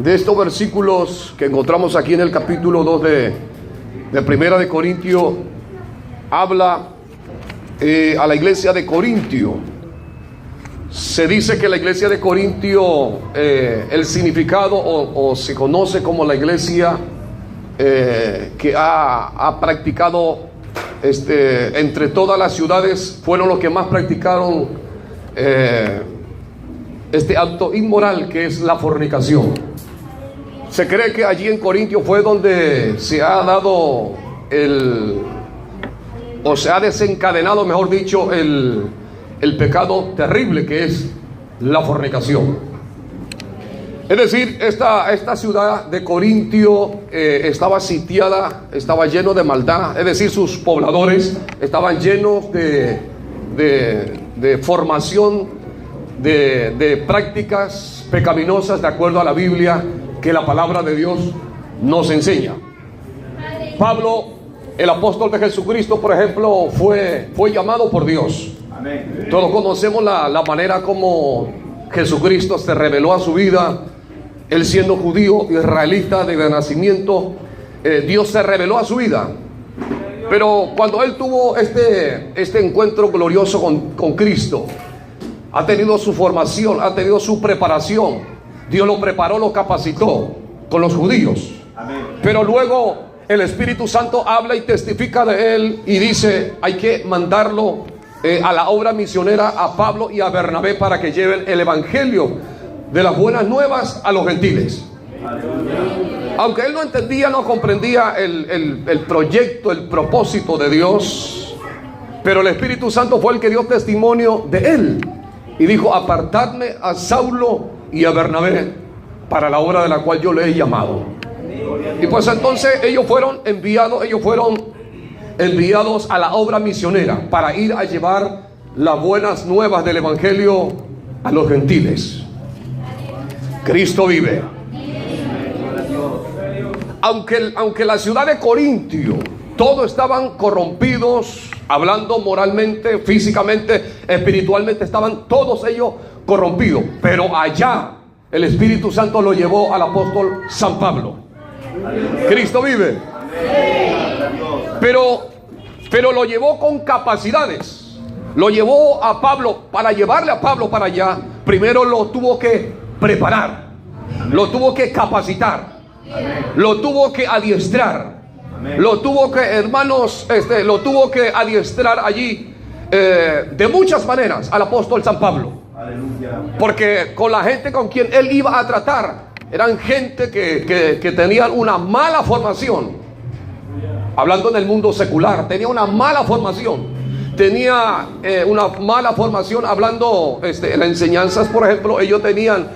de estos versículos que encontramos aquí en el capítulo 2 de Primera de Corintio, habla a la iglesia de Corintio. Se dice que la iglesia de Corintio, el significado o se conoce como la iglesia que ha practicado entre todas las ciudades, fueron los que más practicaron este acto inmoral que es la fornicación. Se cree que allí en Corintio fue donde se ha dado o se ha desencadenado, mejor dicho, el pecado terrible que es la fornicación. Es decir, esta ciudad de Corintio estaba sitiada, estaba lleno de maldad. Es decir, sus pobladores estaban llenos de formación, de prácticas pecaminosas de acuerdo a la Biblia que la palabra de Dios nos enseña. Pablo, el apóstol de Jesucristo, por ejemplo, fue llamado por Dios. Amén. Todos conocemos la manera como Jesucristo se reveló a su vida. Él siendo judío, israelita de nacimiento, Dios se reveló a su vida. Pero cuando él tuvo este encuentro glorioso con Cristo, ha tenido su formación, ha tenido su preparación. Dios lo preparó, lo capacitó con los judíos. Amén. Pero luego el Espíritu Santo habla y testifica de él y dice: hay que mandarlo a la obra misionera, a Pablo y a Bernabé, para que lleven el evangelio de las buenas nuevas a los gentiles. Aleluya. Aunque él no entendía, no comprendía el proyecto, el propósito de Dios, pero el Espíritu Santo fue el que dio testimonio de él y dijo: apartadme a Saulo y a Bernabé para la obra de la cual yo le he llamado. Y pues entonces ellos fueron enviados a la obra misionera para ir a llevar las buenas nuevas del evangelio a los gentiles. Cristo vive. Aunque la ciudad de Corintio todos estaban corrompidos, hablando moralmente, físicamente, espiritualmente, estaban todos ellos corrompidos, pero allá el Espíritu Santo lo llevó al apóstol San Pablo. Cristo vive. Pero lo llevó con capacidades. Lo llevó a Pablo. Para llevarle a Pablo para allá, primero lo tuvo que preparar, lo tuvo que capacitar, lo tuvo que adiestrar, lo tuvo que, hermanos, lo tuvo que adiestrar allí de muchas maneras al apóstol San Pablo. Porque con la gente con quien él iba a tratar eran gente que tenían una mala formación. Hablando en el mundo secular, tenía una mala formación. Tenía una mala formación hablando en las enseñanzas. Por ejemplo, ellos tenían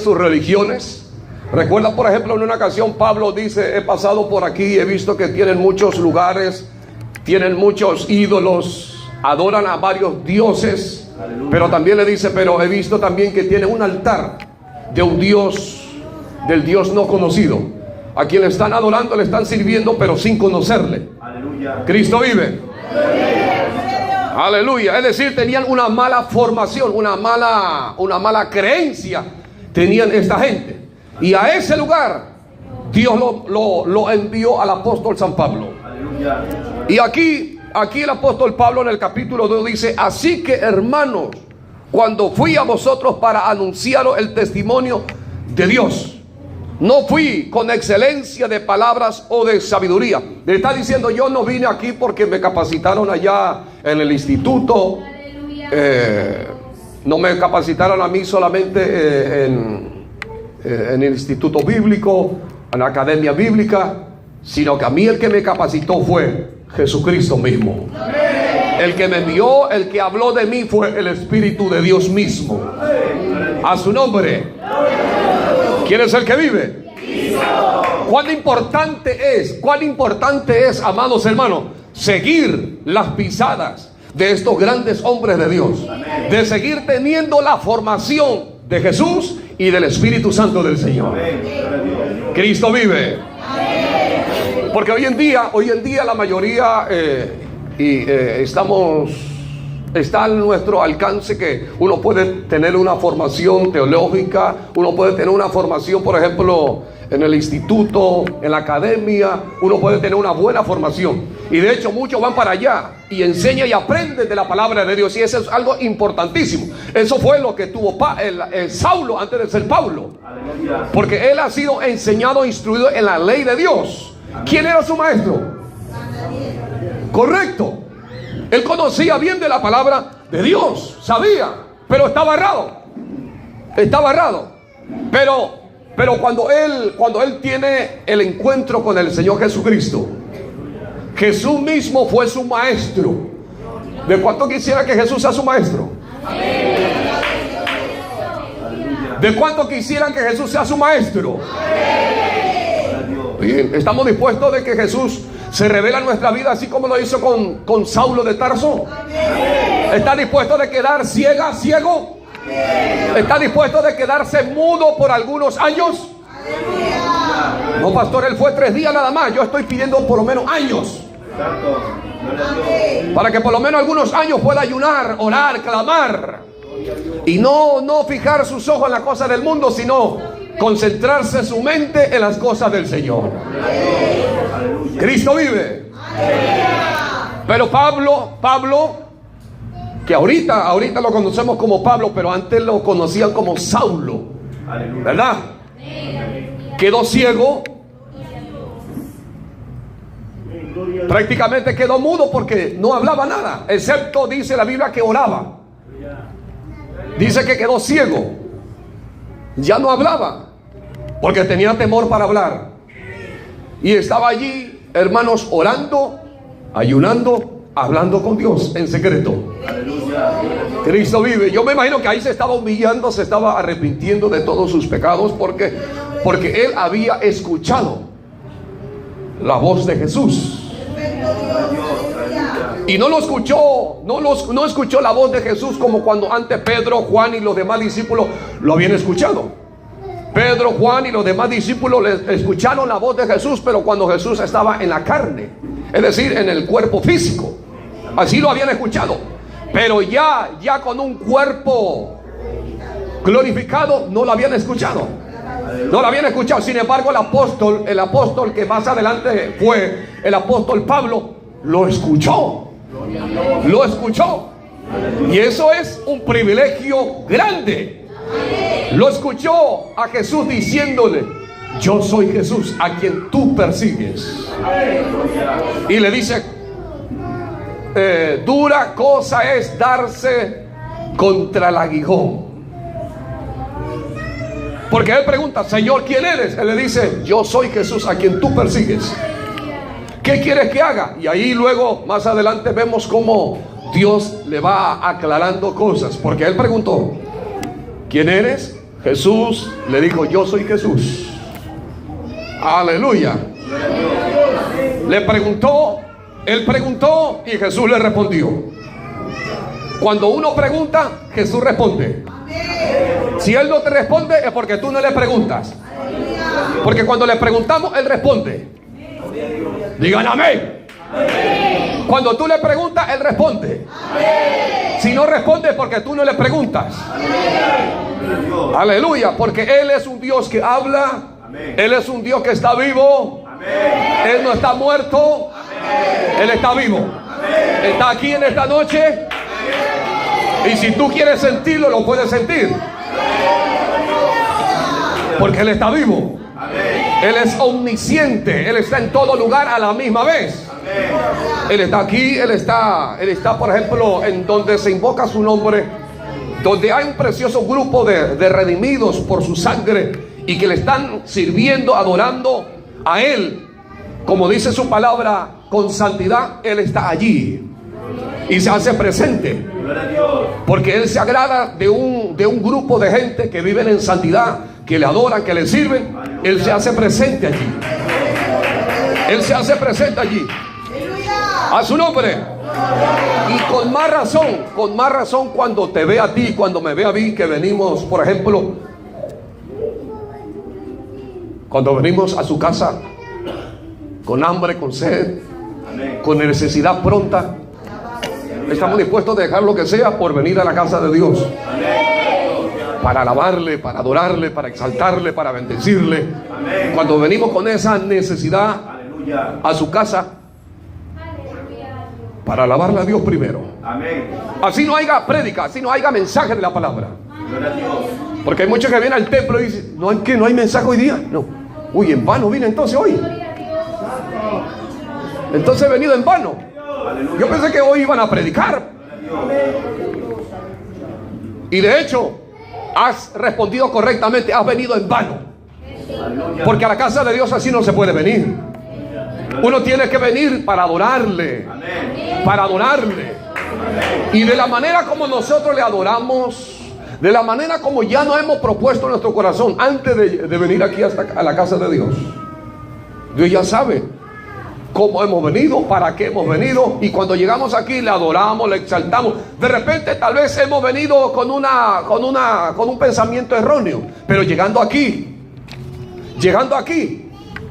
sus religiones. Recuerda, por ejemplo, en una ocasión Pablo dice: he pasado por aquí y he visto que tienen muchos lugares, tienen muchos ídolos, adoran a varios dioses. Aleluya. Pero también le dice: pero he visto también que tiene un altar de un Dios, del Dios no conocido, a quien le están adorando, le están sirviendo, pero sin conocerle. Aleluya. Cristo vive. Aleluya. Aleluya. Es decir, tenían una mala formación, una mala creencia tenían esta gente. Y a ese lugar Dios lo envió al apóstol San Pablo. Aleluya. Y aquí el apóstol Pablo en el capítulo 2 dice: así que, hermanos, cuando fui a vosotros para anunciaros el testimonio de Dios, no fui con excelencia de palabras o de sabiduría. Le está diciendo: yo no vine aquí porque me capacitaron allá en el instituto. No me capacitaron a mí solamente en el instituto bíblico, en la academia bíblica, sino que a mí el que me capacitó fue Jesucristo mismo. El que me envió, el que habló de mí fue el Espíritu de Dios mismo. A su nombre. ¿Quién es el que vive? Cuán importante es, amados hermanos, seguir las pisadas de estos grandes hombres de Dios, de seguir teniendo la formación de Jesús y del Espíritu Santo del Señor. Cristo vive. Porque hoy en día la mayoría estamos está a nuestro alcance que uno puede tener una formación teológica, uno puede tener una formación, por ejemplo, en el instituto, en la academia, uno puede tener una buena formación. Y de hecho muchos van para allá y enseñan y aprenden de la palabra de Dios. Y eso es algo importantísimo. Eso fue lo que tuvo Saulo antes de ser Pablo. Porque él ha sido enseñado e instruido en la ley de Dios. ¿Quién era su maestro? Correcto. Él conocía bien de la palabra de Dios, sabía, pero estaba errado. Estaba errado. Pero cuando él tiene el encuentro con el Señor Jesucristo, Jesús mismo fue su maestro. ¿De cuánto quisiera que Jesús sea su maestro? ¿De cuánto quisieran que Jesús sea su maestro? Bien, ¿estamos dispuestos de que Jesús se revela en nuestra vida así como lo hizo con Saulo de Tarso? ¿Está dispuesto de quedar ciego? ¿Está dispuesto de quedarse mudo por algunos años? No, pastor, él fue 3 días nada más. Yo estoy pidiendo por lo menos años, para que por lo menos algunos años pueda ayunar, orar, clamar, y no fijar sus ojos en las cosas del mundo, sino concentrarse su mente en las cosas del Señor. Cristo vive. Pero Pablo, que ahorita lo conocemos como Pablo, pero antes lo conocían como Saulo, ¿verdad? Quedó ciego, prácticamente quedó mudo porque no hablaba nada, excepto, dice la Biblia, que oraba. Dice que quedó ciego, ya no hablaba porque tenía temor para hablar, y estaba allí, hermanos, orando, ayunando, hablando con Dios en secreto. Cristo vive. Yo me imagino que ahí se estaba humillando, se estaba arrepintiendo de todos sus pecados, porque él había escuchado la voz de Jesús. Y no escuchó la voz de Jesús como cuando antes Pedro, Juan y los demás discípulos lo habían escuchado. Pedro, Juan y los demás discípulos escucharon la voz de Jesús, pero cuando Jesús estaba en la carne, es decir, en el cuerpo físico. Así lo habían escuchado. Pero ya con un cuerpo glorificado no lo habían escuchado. No lo habían escuchado. Sin embargo, el apóstol que más adelante fue el apóstol Pablo, lo escuchó. Lo escuchó. Y eso es un privilegio grande. Lo escuchó a Jesús diciéndole: yo soy Jesús a quien tú persigues. Y le dice: dura cosa es darse contra el aguijón. Porque él pregunta: Señor, ¿quién eres? Él le dice: yo soy Jesús a quien tú persigues. ¿Qué quieres que haga? Y ahí luego, más adelante, vemos cómo Dios le va aclarando cosas. Porque él preguntó: ¿quién eres? Jesús le dijo: yo soy Jesús. Aleluya. Él preguntó y Jesús le respondió. Cuando uno pregunta, Jesús responde. Si Él no te responde, es porque tú no le preguntas. Porque cuando le preguntamos, Él responde. Digan amén. Cuando tú le preguntas, Él responde. Si no responde, es porque tú no le preguntas. Aleluya. Porque Él es un Dios que habla. Él es un Dios que está vivo. Él no está muerto. Él está vivo. Está aquí en esta noche. Y si tú quieres sentirlo, lo puedes sentir. Porque Él está vivo. Él es omnisciente. Él está en todo lugar a la misma vez. Él está aquí. Él está, por ejemplo, en donde se invoca su nombre, donde hay un precioso grupo de redimidos por su sangre y que le están sirviendo, adorando a Él, como dice su palabra, con santidad. Él está allí y se hace presente, porque Él se agrada de un grupo de gente que viven en santidad, que le adoran, que le sirven. Él se hace presente allí. Él se hace presente allí. A su nombre. Y con más razón cuando te ve a ti, cuando me ve a mí, que venimos, por ejemplo, cuando venimos a su casa con hambre, con sed, con necesidad pronta, Estamos dispuestos a dejar lo que sea por venir a la casa de Dios. Para alabarle, para adorarle, para exaltarle, para bendecirle. Cuando venimos con esa necesidad a su casa, para alabarle a Dios primero. Así no haya prédica, así no haya mensaje de la palabra. Porque hay muchos que vienen al templo y dicen, no hay mensaje hoy día. No. Uy, en vano vine entonces hoy. Entonces he venido en vano. Yo pensé que hoy iban a predicar. Y de hecho, has respondido correctamente, has venido en vano. Porque a la casa de Dios así no se puede venir. Uno tiene que venir para adorarle. Para adorarle. Y de la manera como nosotros le adoramos, de la manera como ya nos hemos propuesto en nuestro corazón antes de venir aquí hasta a la casa de Dios, Dios ya sabe cómo hemos venido, para qué hemos venido. Y cuando llegamos aquí le adoramos, le exaltamos. De repente tal vez hemos venido con un pensamiento erróneo, pero llegando aquí,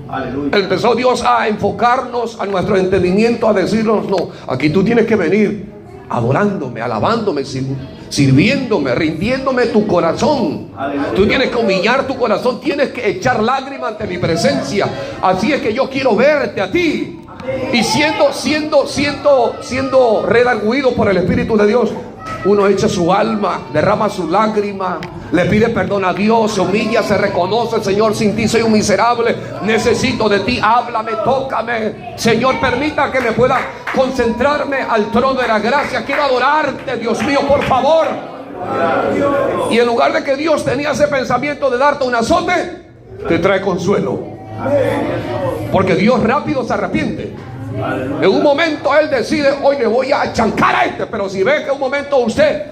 aleluya, empezó Dios a enfocarnos a nuestro entendimiento, a decirnos, no, aquí tú tienes que venir adorándome, alabándome, sirviéndome, rindiéndome tu corazón. Aleluya. Tú tienes que humillar tu corazón, tienes que echar lágrimas ante mi presencia. Así es que yo quiero verte a ti. Y siendo redarguido por el Espíritu de Dios, uno echa su alma, derrama su lágrima, le pide perdón a Dios, se humilla, se reconoce: Señor, sin ti soy un miserable, necesito de ti, háblame, tócame. Señor, permita que me pueda concentrarme al trono de la gracia. Quiero adorarte, Dios mío, por favor. Y en lugar de que Dios tenía ese pensamiento de darte un azote, te trae consuelo. Porque Dios rápido se arrepiente. En un momento Él decide, hoy le voy a chancar a este. Pero si ve que en un momento usted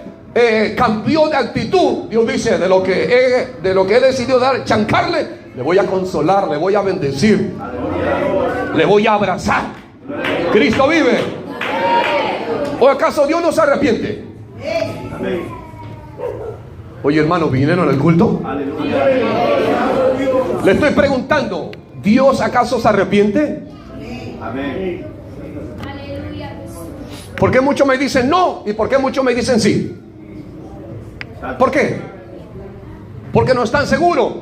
cambió de actitud, Dios dice, de lo que he decidido dar, chancarle, le voy a consolar, le voy a bendecir, le voy a abrazar. Cristo vive. ¿O acaso Dios no se arrepiente? Oye, hermano, ¿vinieron al culto? Le estoy preguntando, ¿Dios acaso se arrepiente? Amén. ¿Por qué muchos me dicen no? ¿Y por qué muchos me dicen sí? ¿Por qué? Porque no están seguros.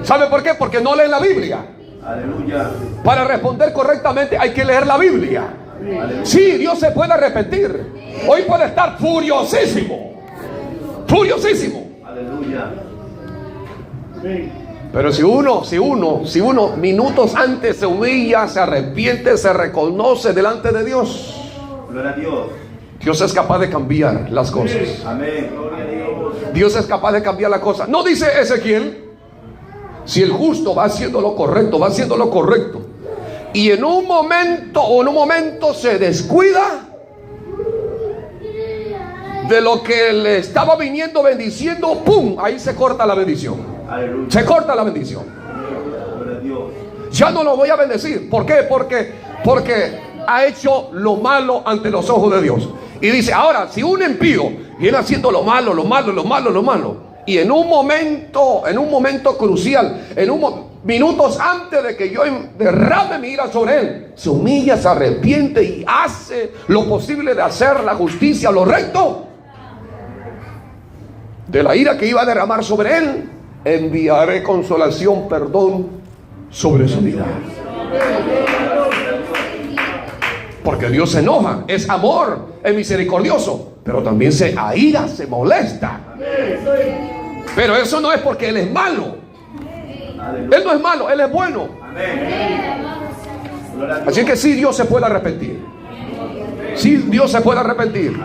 ¿Sabe por qué? Porque no leen la Biblia. Aleluya. Para responder correctamente hay que leer la Biblia. Aleluya. Sí, Dios se puede arrepentir. Hoy puede estar furiosísimo. Furiosísimo. Aleluya. Pero si uno minutos antes se humilla, se arrepiente, se reconoce delante de Dios, gloria a Dios, Dios es capaz de cambiar las cosas. amén, gloria a Dios. Dios es capaz de cambiar las cosas. No dice Ezequiel, si el justo va haciendo lo correcto, y en un momento se descuida de lo que le estaba viniendo bendiciendo, ¡pum! Ahí se corta la bendición. Aleluya. Se corta la bendición. Gloria a Dios. Ya no lo voy a bendecir. ¿Por qué? Porque ha hecho lo malo ante los ojos de Dios. Y dice, ahora, si un impío viene haciendo lo malo, y en un momento crucial, minutos antes de que yo derrame mi ira sobre él, se humilla, se arrepiente y hace lo posible de hacer la justicia, lo recto, de la ira que iba a derramar sobre él, enviaré consolación, perdón sobre su vida. Porque Dios se enoja, es amor, es misericordioso, pero también se aira, se molesta. Pero eso no es porque Él es malo. Él no es malo, Él es bueno. Así que sí, Dios se puede arrepentir. Sí, Dios se puede arrepentir.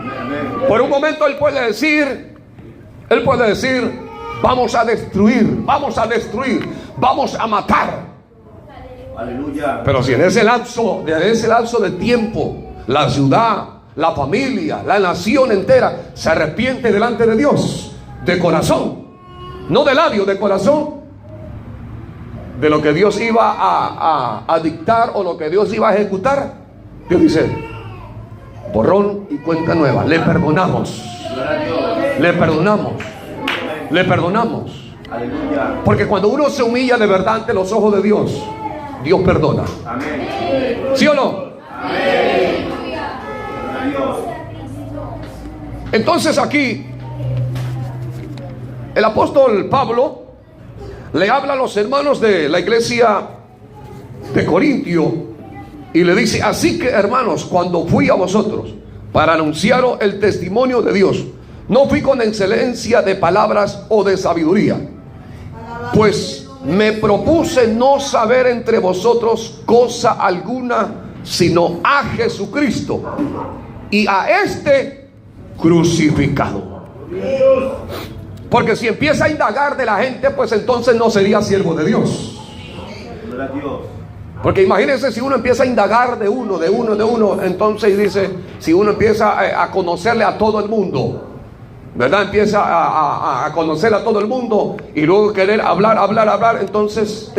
Por un momento Él puede decir, vamos a destruir, vamos a matar. Aleluya. Pero si en ese lapso de tiempo, la ciudad, la familia, la nación entera se arrepiente delante de Dios, de corazón, no de labio, de corazón, de lo que Dios iba a dictar o lo que Dios iba a ejecutar, Dios dice, borrón y cuenta nueva, le perdonamos. Aleluya. Porque cuando uno se humilla de verdad ante los ojos de Dios, Dios perdona. Amén. ¿Sí o no? Amén. Gloria a Dios. Entonces aquí el apóstol Pablo le habla a los hermanos de la iglesia de Corintio y le dice: así que, hermanos, cuando fui a vosotros para anunciaros el testimonio de Dios, no fui con excelencia de palabras o de sabiduría, pues me propuse no saber entre vosotros cosa alguna, sino a Jesucristo y a este crucificado. Porque si empieza a indagar de la gente, pues entonces no sería siervo de Dios. Porque imagínense si uno empieza a indagar de uno, entonces dice, si uno empieza a conocerle a todo el mundo, ¿verdad? Empieza a conocerle a todo el mundo y luego querer hablar, entonces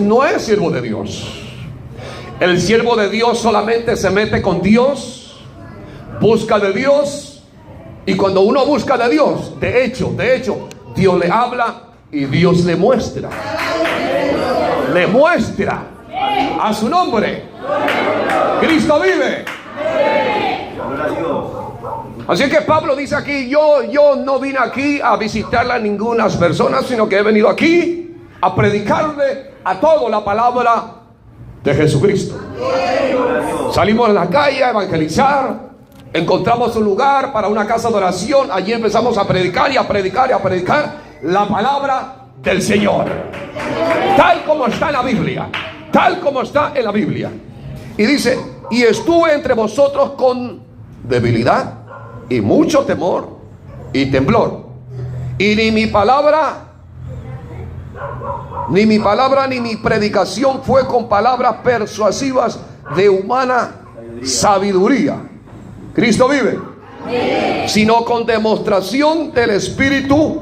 no es siervo de Dios. El siervo de Dios solamente se mete con Dios, busca de Dios. Y cuando uno busca de Dios, de hecho, Dios le habla y Dios le muestra. Le muestra a su nombre. Cristo vive. Así que Pablo dice aquí: yo no vine aquí a visitarle a ninguna persona, sino que he venido aquí a predicarle a todos la palabra de Jesucristo. Salimos a la calle a evangelizar. Encontramos un lugar para una casa de oración. Allí empezamos a predicar la palabra del Señor, tal como está en la Biblia. Tal como está en la Biblia. Y dice: y estuve entre vosotros con debilidad y mucho temor y temblor. Y ni mi palabra ni mi predicación fue con palabras persuasivas de humana sabiduría. Cristo vive. Sino con demostración del Espíritu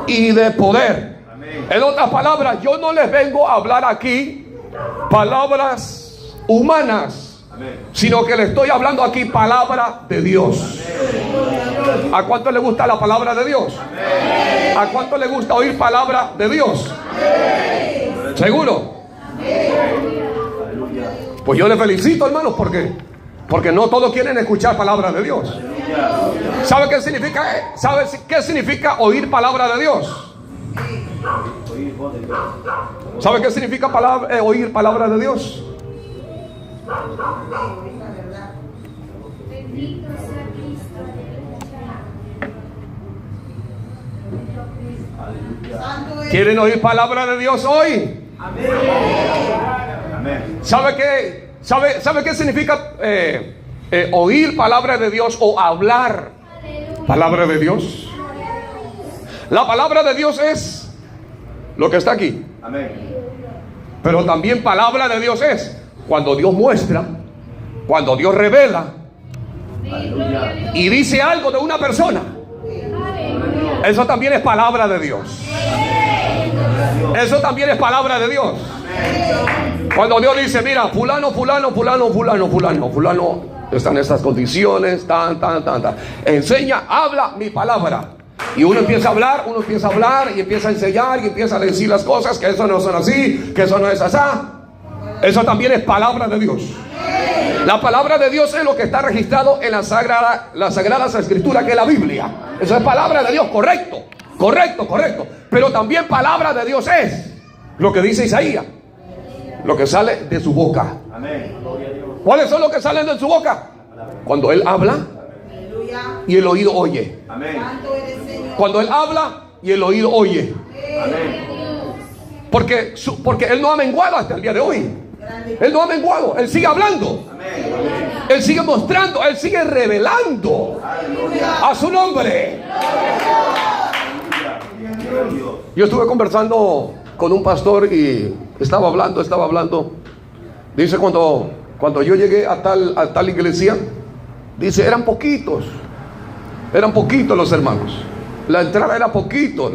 y de poder. En otras palabras, yo no les vengo a hablar aquí palabras humanas, sino que le estoy hablando aquí palabra de Dios. ¿A cuánto le gusta la palabra de Dios? ¿A cuánto le gusta oír palabra de Dios? ¿Seguro? Pues yo le felicito, hermanos, porque no todos quieren escuchar palabra de Dios. ¿Sabe qué significa oír palabra de Dios? ¿Sabe qué significa oír palabra de Dios? ¿Quieren oír palabra de Dios hoy? ¿Sabe qué significa oír palabra de Dios o hablar palabra de Dios? La palabra de Dios es lo que está aquí. Pero también palabra de Dios es cuando Dios muestra, cuando Dios revela y dice algo de una persona. Eso también es palabra de Dios. Eso también es palabra de Dios. Cuando Dios dice: mira, fulano está en estas condiciones, enseña, habla mi palabra. Y uno empieza a hablar y empieza a enseñar y empieza a decir las cosas, que eso no son así, que eso no es así. Eso también es palabra de Dios. La palabra de Dios es lo que está registrado en las Sagradas Escrituras, que es la Biblia. Eso es palabra de Dios, correcto. Pero también palabra de Dios es lo que dice Isaías, lo que sale de su boca. ¿Cuáles son los que salen de su boca? Cuando Él habla y el oído oye. Cuando Él habla y el oído oye. Porque Él no ha menguado hasta el día de hoy. Él no ha menguado, Él sigue hablando. Él sigue mostrando, Él sigue revelando a su nombre. Yo estuve conversando con un pastor y estaba hablando. Dice, cuando yo llegué a tal iglesia, dice, eran poquitos los hermanos. La entrada era poquito.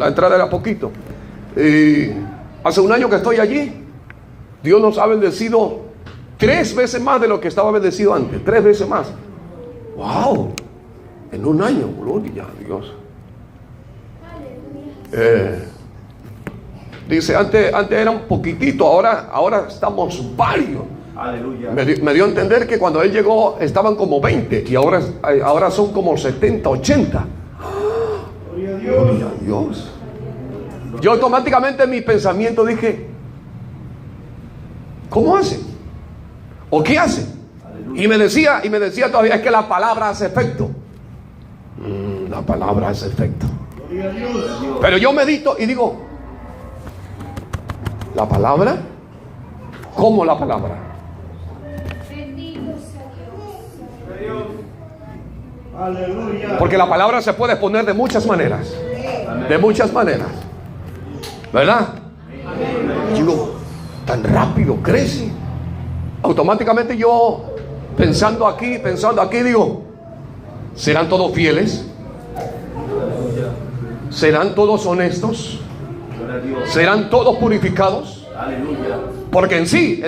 Hace un año que estoy allí, Dios nos ha bendecido 3 veces más de lo que estaba bendecido antes. 3 veces más. ¡Wow! En un año, gloria a Dios. Dice, antes era un poquitito, ahora estamos varios. Aleluya. Me dio a entender que cuando él llegó estaban como 20 y ahora son como 70, 80. Gloria a Dios. Yo automáticamente en mi pensamiento dije, ¿cómo hacen? ¿O qué hacen? Y me decía todavía, es que la palabra hace efecto. La palabra hace efecto. Pero yo medito y digo, ¿la palabra? ¿Cómo la palabra? Porque la palabra se puede exponer de muchas maneras. De muchas maneras. ¿Verdad? Digo, tan rápido crece. Automáticamente yo, pensando aquí, digo, ¿serán todos fieles? ¿Serán todos honestos? ¿Serán todos purificados? Porque en sí,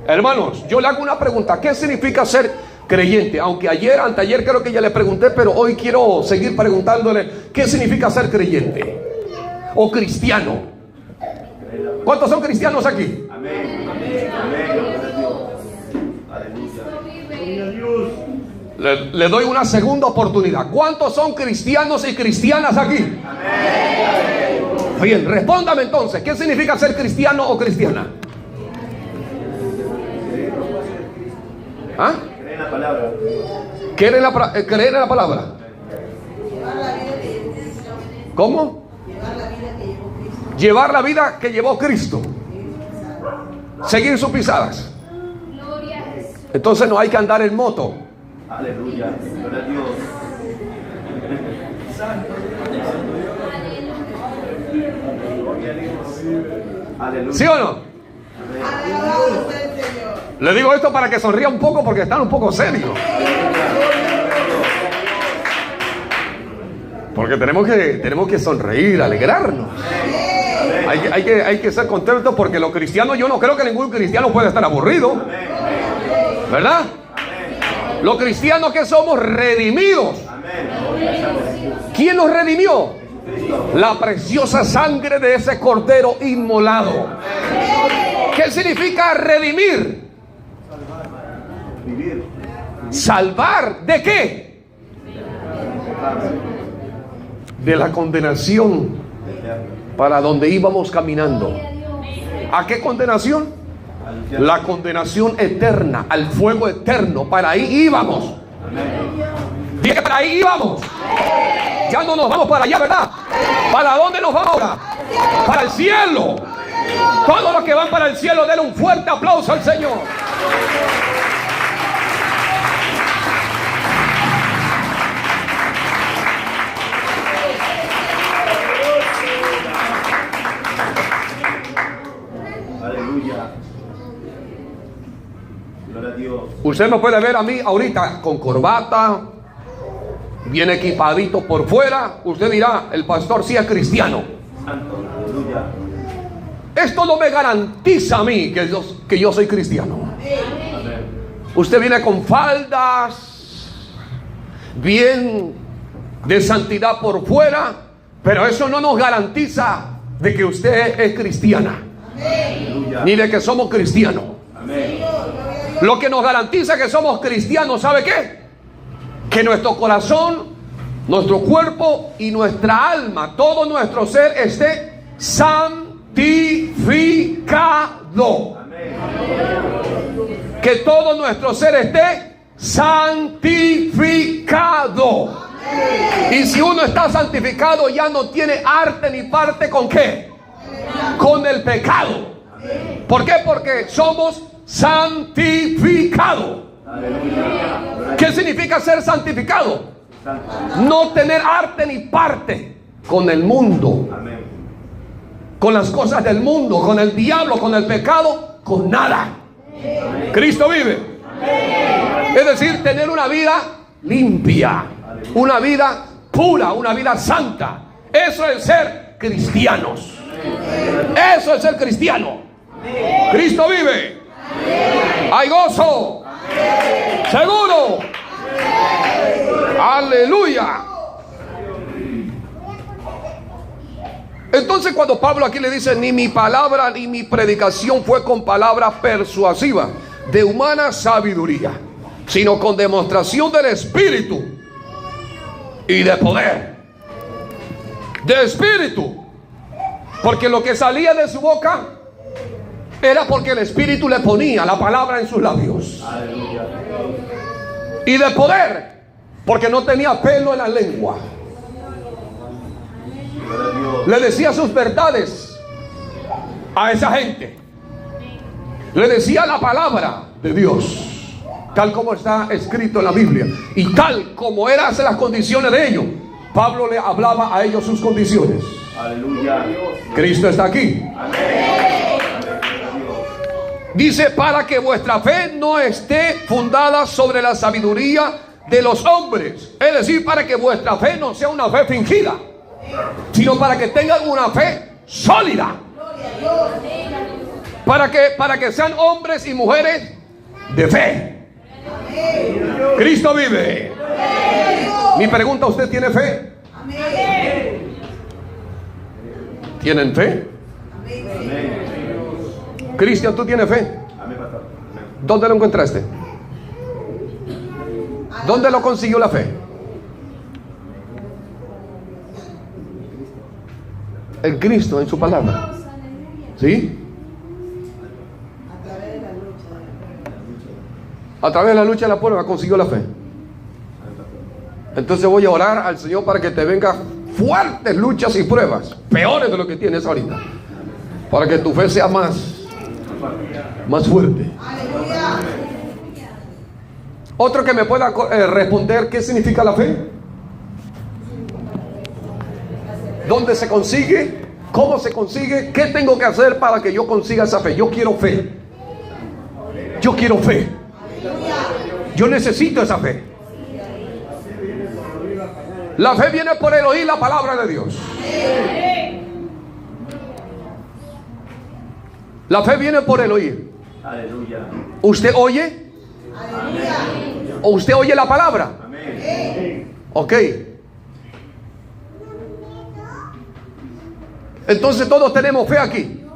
hermanos, yo le hago una pregunta. ¿Qué significa ser creyente? Aunque anteayer creo que ya le pregunté, pero hoy quiero seguir preguntándole, ¿qué significa ser creyente? O cristiano. ¿Cuántos son cristianos aquí? Amén. Le doy una segunda oportunidad. ¿Cuántos son cristianos y cristianas aquí? Bien, respóndame entonces. ¿Qué significa ser cristiano o cristiana? ¿Ah? Creer en la palabra. Creer en la palabra. ¿Cómo? Llevar la vida que llevó Cristo. Seguir sus pisadas. Entonces no hay que andar en moto. Aleluya. Gloria a Dios. Aleluya. ¿Sí o no? Le digo esto para que sonría un poco porque están un poco serios. Porque tenemos que sonreír, alegrarnos. Hay que ser contentos porque los cristianos, yo no creo que ningún cristiano pueda estar aburrido. ¿Verdad? Los cristianos que somos redimidos. ¿Quién nos redimió? La preciosa sangre de ese cordero inmolado. ¿Qué significa redimir? ¿Salvar de qué? De la condenación para donde íbamos caminando. ¿A qué condenación? La condenación eterna, al fuego eterno. Para ahí íbamos. Dije que para ahí íbamos. Ya no nos vamos para allá, ¿verdad? ¿Para dónde nos vamos ahora? Para el cielo. Todos los que van para el cielo, denle un fuerte aplauso al Señor. Aleluya. Gloria a Dios. Usted me puede ver a mí ahorita con corbata, bien equipadito por fuera. Usted dirá, el pastor sí es cristiano. Santo. Aleluya. Esto no me garantiza a mí que yo soy cristiano. Usted viene con faldas, bien de santidad por fuera, pero eso no nos garantiza de que usted es cristiana. Aleluya. Ni de que somos cristianos. Amén. Lo que nos garantiza que somos cristianos, ¿sabe qué? Que nuestro corazón, nuestro cuerpo y nuestra alma, todo nuestro ser esté santificado. Amén. Que todo nuestro ser esté santificado. Y si uno está santificado, ya no tiene arte ni parte con qué, con el pecado. ¿Por qué? Porque somos santificados. ¿Qué significa ser santificado? No tener arte ni parte con el mundo, Amén. con las cosas del mundo, con el diablo, con el pecado, con nada. Cristo vive. Es decir, tener una vida limpia, una vida pura, una vida santa. Eso es ser cristianos. Eso es ser cristiano. Cristo vive. Hay gozo. Seguro. Aleluya. Entonces cuando Pablo aquí le dice, ni mi palabra ni mi predicación fue con palabra persuasiva de humana sabiduría, sino con demostración del Espíritu y de poder. De Espíritu. Porque lo que salía de su boca era porque el Espíritu le ponía la palabra en sus labios. Aleluya. Y de poder, porque no tenía pelo en la lengua. Gloria a Dios. Le decía sus verdades a esa gente. Le decía la palabra de Dios, tal como está escrito en la Biblia. Y tal como eran las condiciones de ellos, Pablo le hablaba a ellos sus condiciones. Aleluya. Cristo está aquí. Dice, para que vuestra fe no esté fundada sobre la sabiduría de los hombres. Es decir, para que vuestra fe no sea una fe fingida, sino para que tengan una fe sólida. Para que sean hombres y mujeres de fe. Cristo vive. Mi pregunta, ¿usted tiene fe? ¿Tienen fe? Cristian, ¿tú tienes fe? Amén, pastor. Amén. ¿Dónde lo encontraste? ¿Dónde lo consiguió la fe? En Cristo, en su palabra. ¿Sí? A través de la lucha de la prueba consiguió la fe. Entonces voy a orar al Señor para que te vengan fuertes luchas y pruebas, peores de lo que tienes ahorita, para que tu fe sea más fuerte. Otro que me pueda responder qué significa la fe, dónde se consigue, cómo se consigue, qué tengo que hacer para que yo consiga esa fe. Yo quiero fe. Yo quiero fe. Yo necesito esa fe. La fe viene por el oír la palabra de Dios. La fe viene por el oír. Aleluya. ¿Usted oye? ¿O usted oye la palabra? Amén. Ok. Entonces todos tenemos fe aquí.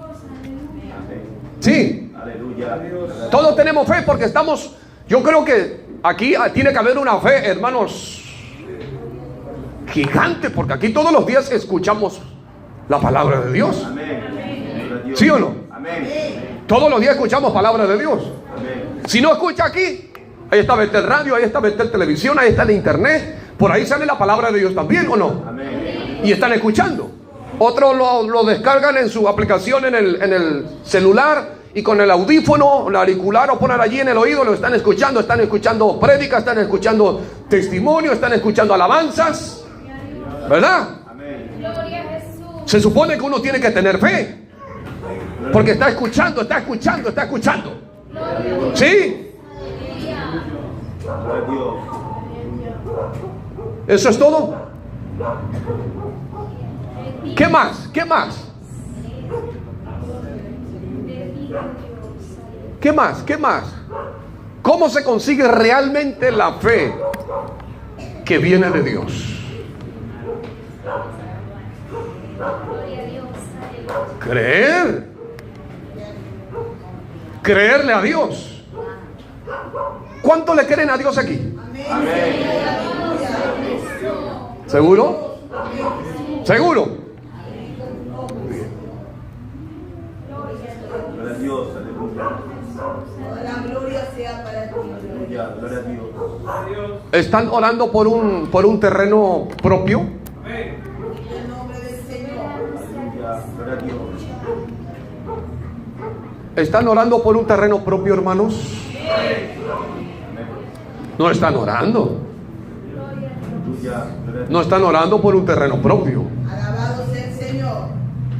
Sí. Aleluya. Todos tenemos fe porque estamos. Yo creo que aquí tiene que haber una fe, hermanos, gigante, porque aquí todos los días escuchamos la palabra de Dios. Amén. ¿Sí o no? Amén. Todos los días escuchamos palabra de Dios. Amén. Si no escucha aquí, ahí está Betel Radio, ahí está Betel Televisión, ahí está el internet. Por ahí sale la palabra de Dios también, ¿o no? Amén. Y están escuchando. Otros lo descargan en su aplicación en el celular, y con el audífono, el auricular, o ponen allí en el oído, lo están escuchando prédicas, están escuchando testimonio, están escuchando alabanzas, ¿verdad? Amén. Se supone que uno tiene que tener fe, porque está escuchando. ¿Sí? Gloria a Dios. ¿Eso es todo? ¿Qué más? ¿Qué más? ¿Qué más? ¿Qué más? ¿Cómo se consigue realmente la fe que viene de Dios? Creer. Creerle a Dios. ¿Cuánto le creen a Dios aquí? ¿Seguro? ¿Seguro? Gloria a Dios. Aleluya. La gloria sea para ti. Aleluya. Gloria a Dios. ¿Están orando por un terreno propio? En el nombre del Señor. Aleluya. Gloria a Dios. ¿Están orando por un terreno propio, hermanos? No están orando. Aleluya. Gloria a Dios. No están orando por un terreno propio. Alabado sea el Señor.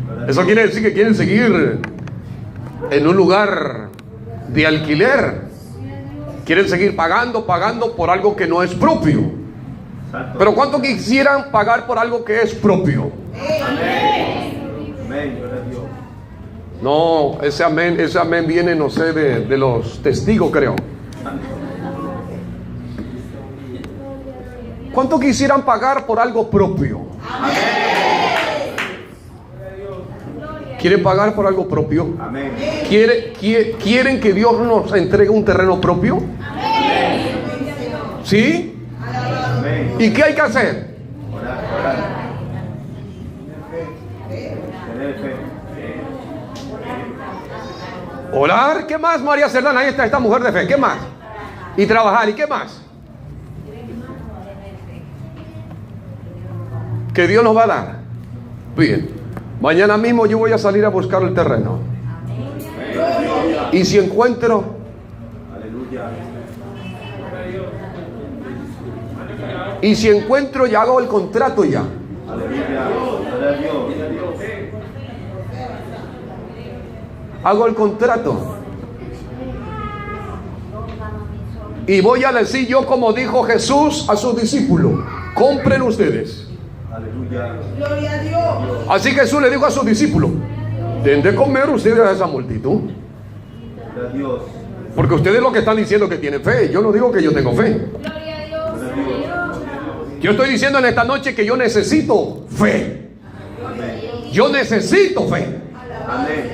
Gloria a Eso Dios. quiere decir que quieren seguir en un lugar de alquiler. Quieren seguir pagando por algo que no es propio. Santo. Pero ¿cuánto quisieran pagar por algo que es propio? Amén. Gloria a Dios. No, ese amén viene, no sé, de los testigos, creo. ¿Cuánto quisieran pagar por algo propio? ¿Quieren pagar por algo propio? Amén. ¿Quieren que Dios nos entregue un terreno propio? ¿Sí? Amén. ¿Y qué hay que hacer? Orar, orar. Tener fe. Orar. ¿Qué más, María Cerdán? Ahí está esta mujer de fe. ¿Qué más? Y trabajar. ¿Y qué más? Que Dios nos va a dar. Bien. Mañana mismo yo voy a salir a buscar el terreno. Y si encuentro, Aleluya. y si encuentro ya hago el contrato ya. Aleluya. Gloria a Dios. Hago el contrato. Y voy a decir yo como dijo Jesús a sus discípulos: compren ustedes. Aleluya. Gloria a Dios. Así Jesús le dijo a sus discípulos: den de comer ustedes a esa multitud. Gloria a Dios. Porque ustedes lo que están diciendo que tienen fe. Yo no digo que yo tengo fe. Gloria a Dios. Yo estoy diciendo en esta noche que yo necesito fe. Amén. Yo necesito fe. Amén.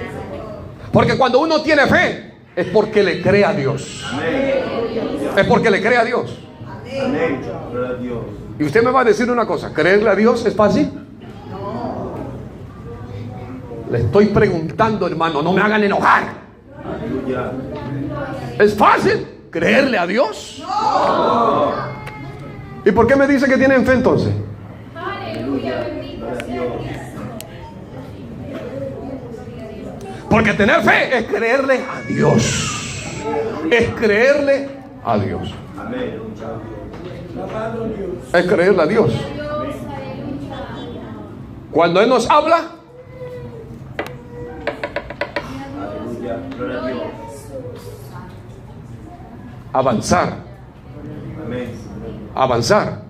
Porque cuando uno tiene fe es porque le cree a Dios. Amén. Es porque le cree a Dios. Amén. Gloria a Dios. Y usted me va a decir una cosa: ¿creerle a Dios es fácil? Le estoy preguntando, hermano, no me hagan enojar. Aleluya. ¿Es fácil creerle a Dios? ¿Y por qué me dice que tienen fe entonces? Gloria a Dios. Porque tener fe es creerle a Dios. Es creerle a Dios. Amén. Es creerle a Dios. Cuando Él nos habla, Aleluya. Gloria a Dios. avanzar. Amén. Avanzar.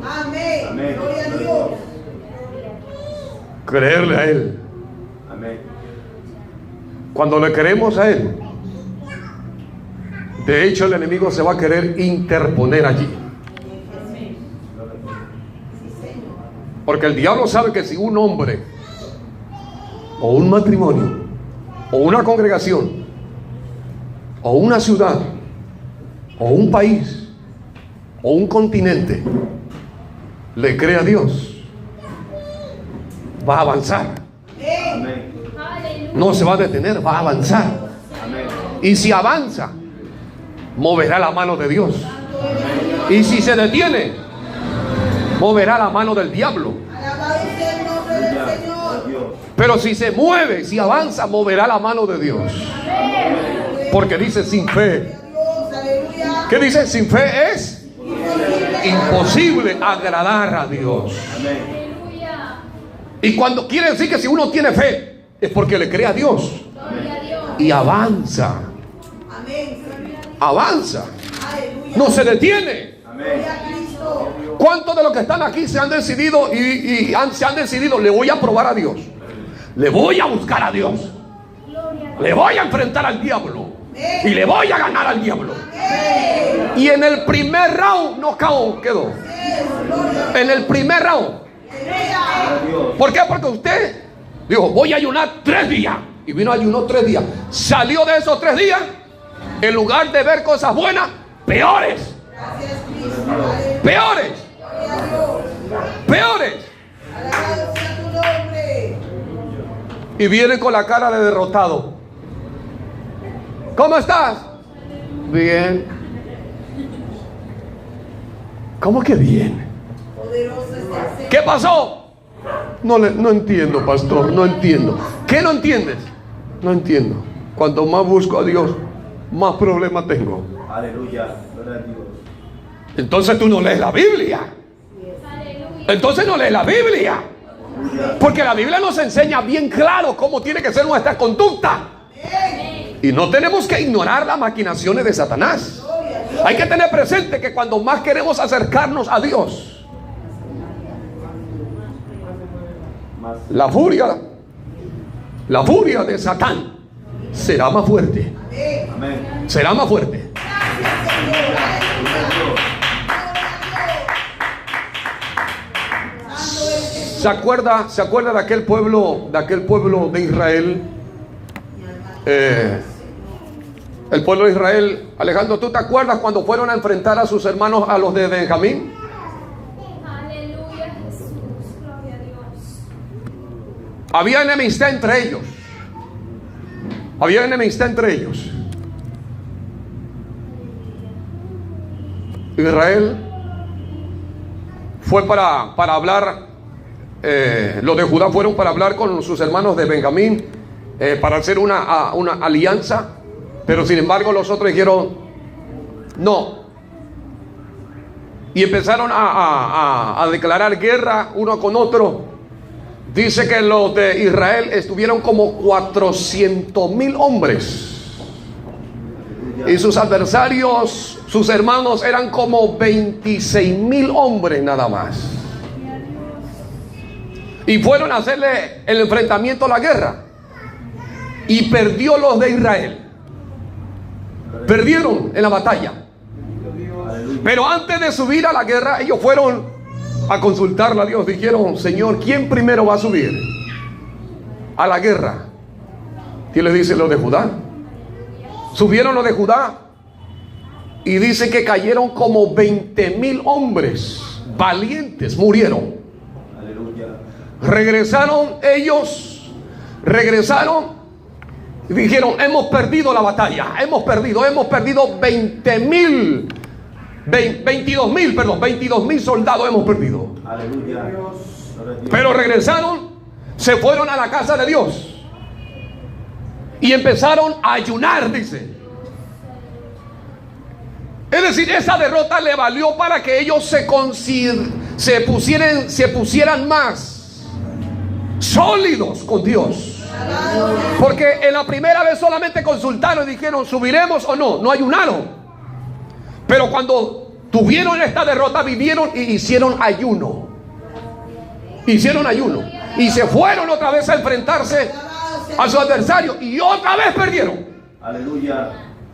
Amén. Amén. Gloria a Dios. Creerle a Él. Amén. Cuando le creemos a Él, de hecho el enemigo se va a querer interponer allí. Porque el diablo sabe que si un hombre, o un matrimonio, o una congregación, o una ciudad, o un país, o un continente le cree a Dios, va a avanzar. Amén. No se va a detener, va a avanzar. Amén. Y si avanza, moverá la mano de Dios. Y si se detiene, moverá la mano del diablo. Alabado sea el nombre del Gloria a Señor. Dios. Pero si se mueve, si avanza, moverá la mano de Dios. Porque dice sin fe. Dios, aleluya. ¿Qué dice? Sin fe es imposible agradar a Dios. Amén. Y cuando quiere decir que si uno tiene fe, es porque le cree a Dios. Y avanza. Amén. Avanza. Aleluya. No se detiene. Amén. Gloria a Cristo. ¿Cuántos de los que están aquí se han decidido se han decidido? Le voy a probar a Dios. Le voy a buscar a Dios. Le voy a enfrentar al diablo. Y le voy a ganar al diablo. Y en el primer round no quedó. En el primer round. Gloria a Dios. ¿Por qué? Porque usted dijo: voy a ayunar 3 días. Y vino a ayunar 3 días. Salió de esos 3 días, en lugar de ver cosas buenas, peores. Gracias, Cristo. Aleluya. Peores. Gloria a Dios. Peores. Alabado sea tu nombre. Y viene con la cara de derrotado. ¿Cómo estás? Bien. ¿Cómo que bien? Poderoso es el Señor. ¿Qué pasó? No entiendo, pastor, no entiendo. ¿Qué no entiendes? No entiendo. Cuanto más busco a Dios, más problemas tengo. Aleluya. Gloria a Dios. Entonces tú no lees la Biblia. Entonces no lees la Biblia. Aleluya. Porque la Biblia nos enseña bien claro cómo tiene que ser nuestra conducta. Y no tenemos que ignorar las maquinaciones de Satanás. Hay que tener presente que cuando más queremos acercarnos a Dios, Más. la furia de Satán será más fuerte. Amén. Será más fuerte. ¿Se acuerda de aquel pueblo de Israel? El pueblo de Israel, Alejandro, ¿tú te acuerdas cuando fueron a enfrentar a sus hermanos, a los de Benjamín? Aleluya, Jesús, gloria a Dios. Había enemistad entre ellos. Había enemistad entre ellos. Israel fue para hablar, los de Judá fueron para hablar con sus hermanos de Benjamín, para hacer una alianza, pero sin embargo los otros dijeron no, y empezaron a declarar guerra uno con otro. Dice que los de Israel estuvieron como 400,000 hombres, y sus adversarios, sus hermanos, eran como 26,000 hombres nada más. Y fueron a hacerle el enfrentamiento a la guerra, y perdió los de Israel. Perdieron en la batalla. Pero antes de subir a la guerra, ellos fueron a consultarle a Dios. Dijeron: Señor, ¿quién primero va a subir a la guerra? ¿Quién les dice? Los de Judá. Subieron los de Judá, y dice que cayeron como 20,000 hombres valientes, murieron. Regresaron ellos, y dijeron: hemos perdido la batalla, hemos perdido 22,000 soldados hemos perdido. Aleluya. Pero regresaron, se fueron a la casa de Dios y empezaron a ayunar, dice. Es decir, esa derrota le valió para que ellos se pusieran más sólidos con Dios. Porque en la primera vez solamente consultaron y dijeron: ¿subiremos o no? No ayunaron. Pero cuando tuvieron esta derrota, vivieron y hicieron ayuno. Y se fueron otra vez a enfrentarse a su adversario, y otra vez perdieron. Aleluya.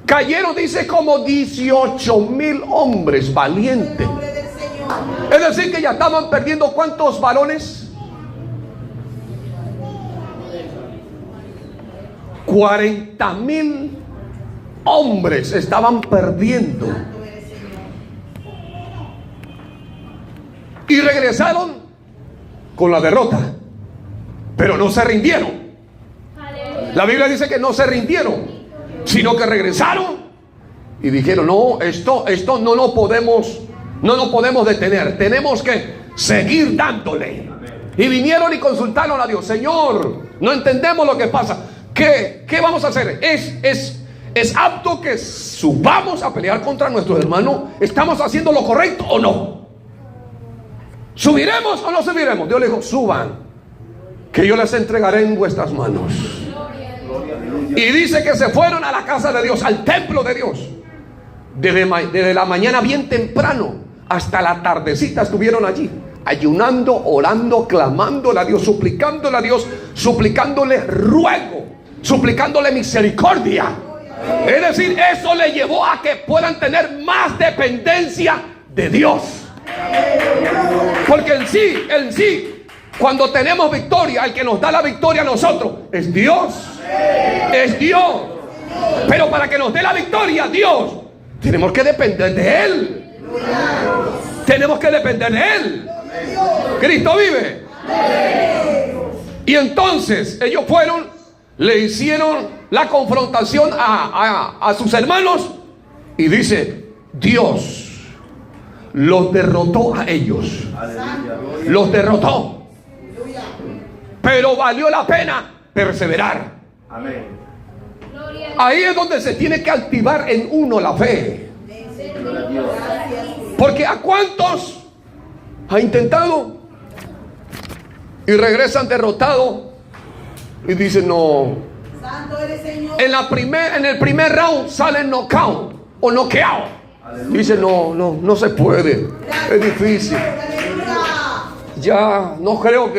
Cayeron, dice, como 18,000 hombres valientes. Es decir, que ya estaban perdiendo, ¿cuántos varones? 40,000 hombres estaban perdiendo. Y regresaron con la derrota, pero no se rindieron. La Biblia dice que no se rindieron, sino que regresaron y dijeron: no, esto no lo podemos detener, tenemos que seguir dándole. Y vinieron y consultaron a Dios: Señor, no entendemos lo que pasa, ¿qué vamos a hacer? ¿Es apto que subamos a pelear contra nuestro hermano? ¿Estamos haciendo lo correcto o no? ¿Subiremos o no subiremos? Dios le dijo: suban, que yo les entregaré en vuestras manos. Y dice que se fueron a la casa de Dios, al templo de Dios. Desde la mañana bien temprano hasta la tardecita estuvieron allí, ayunando, orando, clamándole a Dios, suplicándole a Dios, suplicándole ruego, suplicándole misericordia. Es decir, eso le llevó a que puedan tener más dependencia de Dios. Porque en sí, cuando tenemos victoria, el que nos da la victoria a nosotros es Dios. Es Dios. Pero para que nos dé la victoria Dios, tenemos que depender de Él. Tenemos que depender de Él. Cristo vive. Y entonces ellos fueron, le hicieron la confrontación a sus hermanos, y dice: Dios los derrotó a ellos. Los derrotó. Pero valió la pena perseverar. Amén. Ahí es donde se tiene que activar en uno la fe. Porque ¿a cuántos ha intentado y regresan derrotados y dicen: no? Santo eres, Señor. En el primer round salen knockout o noqueado. Dicen: no se puede, es difícil. Yo no creo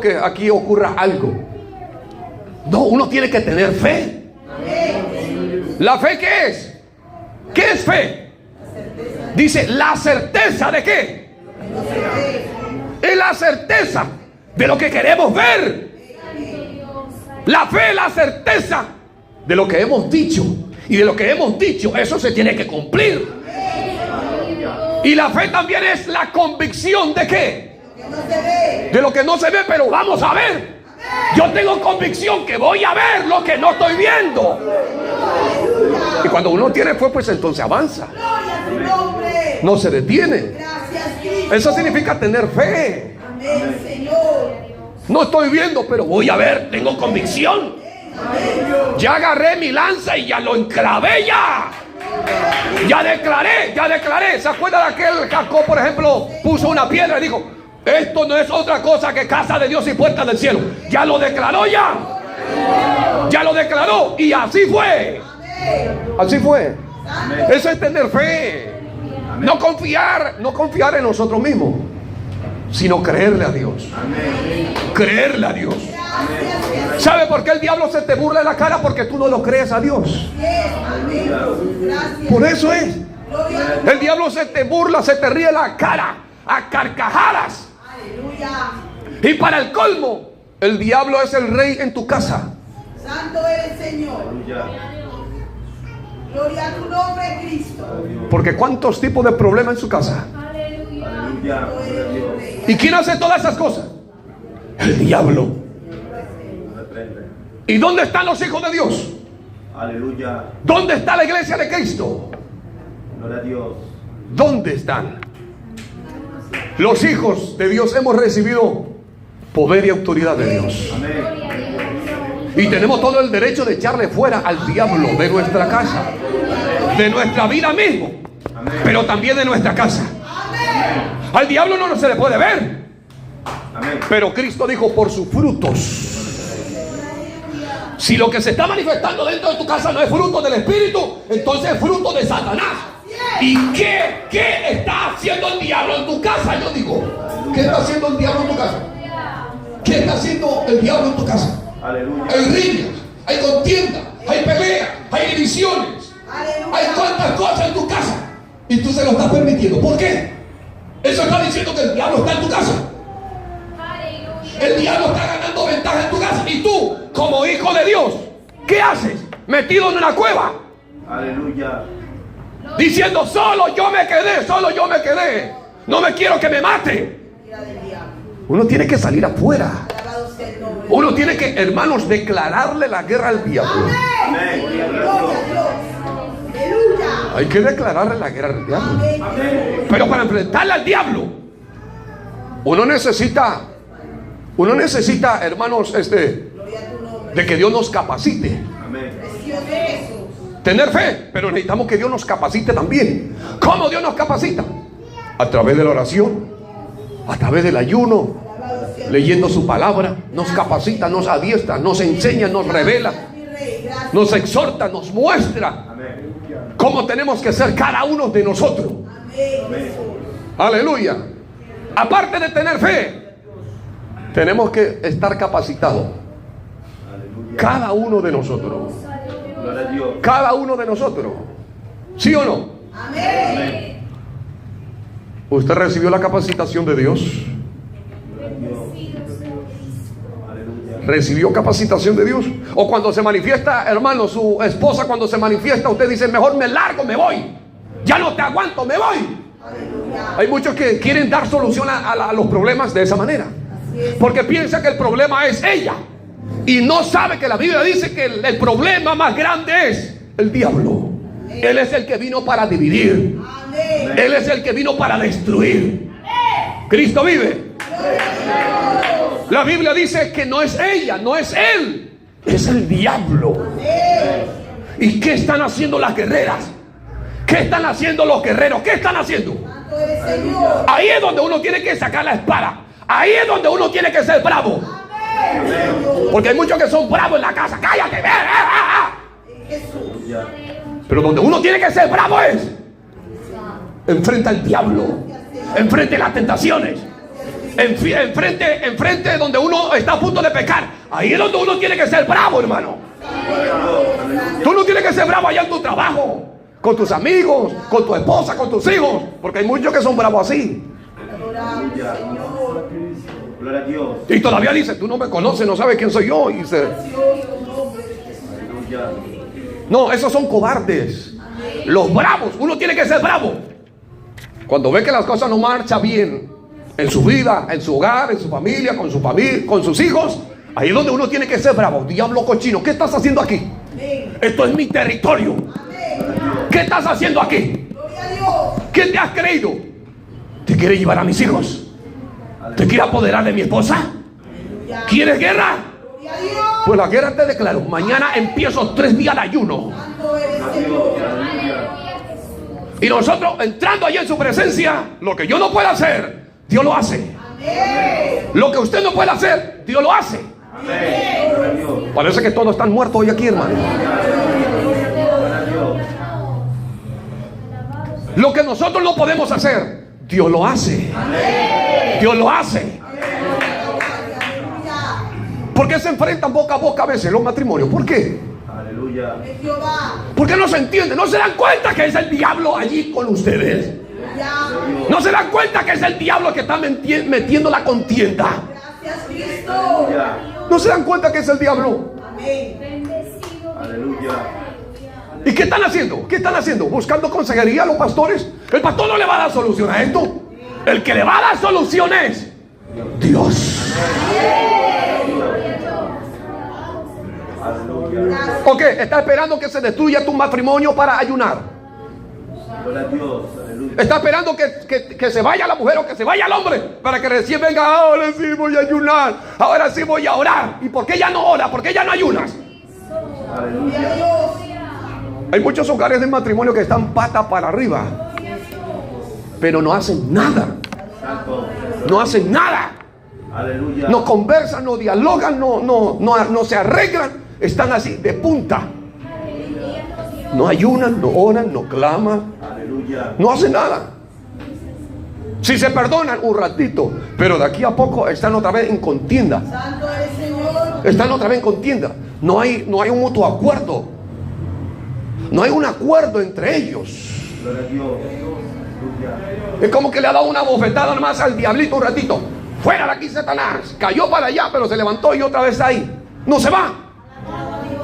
que aquí ocurra algo. No, uno tiene que tener fe. ¿La fe qué es? ¿Qué es fe? Dice: la certeza de qué. Es la certeza de lo que queremos ver. La fe es la certeza de lo que hemos dicho. Y de lo que hemos dicho, eso se tiene que cumplir. Y la fe también es la convicción de ¿qué? De lo que no se ve, pero vamos a ver. Yo tengo convicción que voy a ver lo que no estoy viendo. Y cuando uno tiene fe, pues entonces avanza. No se detiene. Eso significa tener fe. No estoy viendo, pero voy a ver. Tengo convicción. Ya agarré mi lanza y ya lo enclavé ya. Ya declaré. ¿Se acuerda de aquel Jacob, por ejemplo? Puso una piedra y dijo: esto no es otra cosa que casa de Dios y puerta del cielo. Ya lo declaró ya. Ya lo declaró. Y así fue. Así fue. Eso es tener fe. No confiar en nosotros mismos, sino creerle a Dios. Creerle a Dios. ¿Sabe por qué el diablo se te burla en la cara? Porque tú no lo crees a Dios. Por eso es. El diablo se te burla, se te ríe en la cara a carcajadas. Y para el colmo, el diablo es el rey en tu casa. Santo eres, Señor. Gloria a tu nombre, Cristo. Porque ¿cuántos tipos de problemas en su casa? ¿Y quién hace todas esas cosas? El diablo. ¿Y dónde están los hijos de Dios? Aleluya. ¿Dónde está la iglesia de Cristo? Gloria a Dios. ¿Dónde están? Los hijos de Dios hemos recibido poder y autoridad de Dios. Amén. Y tenemos todo el derecho de echarle fuera al diablo de nuestra casa, de nuestra vida mismo, pero también de nuestra casa. Al diablo no se le puede ver. Pero Cristo dijo: por sus frutos. Si lo que se está manifestando dentro de tu casa no es fruto del Espíritu, entonces es fruto de Satanás. ¿Y qué está haciendo el diablo en tu casa? Yo digo, ¿qué está haciendo el diablo en tu casa? ¿Qué está haciendo el diablo en tu casa? Aleluya. Hay riñas, hay contienda, hay peleas, hay divisiones, hay cuantas cosas en tu casa, y tú se lo estás permitiendo. ¿Por qué? Eso está diciendo que el diablo está en tu casa. El diablo está ganando ventaja en tu casa. Y tú, como hijo de Dios, ¿qué haces? Metido en una cueva. Aleluya. Diciendo: solo yo me quedé. No me quiero que me mate. Uno tiene que salir afuera. Uno tiene que, hermanos, declararle la guerra al diablo. Hay que declararle la guerra al diablo. Pero para enfrentarle al diablo, uno necesita, hermanos, de que Dios nos capacite. Tener fe, pero necesitamos que Dios nos capacite también. ¿Cómo Dios nos capacita? A través de la oración, a través del ayuno, leyendo su palabra. Nos capacita, nos adiestra, nos enseña, nos revela, nos exhorta, nos muestra cómo tenemos que ser cada uno de nosotros. Aleluya. Aparte de tener fe, tenemos que estar capacitados. Cada uno de nosotros. Cada uno de nosotros. ¿Sí o no? Amén. ¿Usted recibió la capacitación de Dios? ¿Recibió capacitación de Dios? O cuando se manifiesta, hermano, su esposa, cuando se manifiesta, usted dice: mejor me largo, me voy. Ya no te aguanto, me voy. Hay muchos que quieren dar solución a los problemas de esa manera, porque piensa que el problema es ella, y no sabe que la Biblia dice que el problema más grande es el diablo. Él es el que vino para dividir. Él es el que vino para destruir. Cristo vive. La Biblia dice que no es ella, no es él, es el diablo. ¿Y qué están haciendo las guerreras? ¿Qué están haciendo los guerreros? ¿Qué están haciendo? Ahí es donde uno tiene que sacar la espada. Ahí es donde uno tiene que ser bravo. Porque hay muchos que son bravos en la casa. ¡Cállate! Pero donde uno tiene que ser bravo es: enfrenta al diablo, enfrente las tentaciones, enfrente donde uno está a punto de pecar. Ahí es donde uno tiene que ser bravo, hermano. Tú no tienes que ser bravo allá en tu trabajo, con tus amigos, con tu esposa, con tus hijos, porque hay muchos que son bravos así. Gloria a Dios. Y todavía dice, tú no me conoces, no sabes quién soy yo. Y dice, Aleluya. no, esos son cobardes. Los bravos, uno tiene que ser bravo. Cuando ve que las cosas no marchan bien en su vida, en su hogar, en su familia, con sus hijos, ahí es donde uno tiene que ser bravo. Diablo cochino, ¿qué estás haciendo aquí? Esto es mi territorio. ¿Qué estás haciendo aquí? ¿Qué te has creído? ¿Te quieres llevar a mis hijos? ¿Te quieres apoderar de mi esposa? ¿Quieres guerra? Pues la guerra te declaro. Mañana empiezo 3 días de ayuno. Y nosotros entrando allí en su presencia, lo que yo no puedo hacer, Dios lo hace. Lo que usted no puede hacer, Dios lo hace. Parece que todos están muertos hoy aquí, hermano. Lo que nosotros no podemos hacer, Dios lo hace. Dios lo hace. ¿Por qué se enfrentan boca a boca a veces los matrimonios? ¿Por qué? Aleluya. ¿Por qué no se entiende? ¿No se dan cuenta que es el diablo allí con ustedes? ¿No se dan cuenta que es el diablo que está metiendo la contienda? ¿No se dan cuenta que es el diablo? Aleluya. ¿Y qué están haciendo? ¿Qué están haciendo? ¿Buscando consejería a los pastores? El pastor no le va a dar solución a esto. El que le va a dar solución es Dios. Ok, está esperando que se destruya tu matrimonio para ayunar. Gloria a Dios. Aleluya. Está esperando que se vaya la mujer o que se vaya el hombre para que recién venga. Ahora sí voy a ayunar. Ahora sí voy a orar. ¿Y por qué ya no oras? ¿Por qué ya no ayunas? Aleluya. Hay muchos hogares de matrimonio que están pata para arriba, pero no hacen nada. Santo. No hacen nada. Aleluya. No conversan, no dialogan, no se arreglan. Están así de punta. No ayunan, no oran, no claman, Aleluya. no hacen nada. Si se perdonan un ratito, pero de aquí a poco están otra vez en contienda. Santo eres, Señor. Están otra vez en contienda. No hay un mutuo acuerdo. No hay un acuerdo entre ellos. Gloria a Dios. Aleluya. Es como que le ha dado una bofetada nomás al diablito un ratito. Fuera de aquí, Satanás. Cayó para allá, pero se levantó y otra vez ahí. No se va.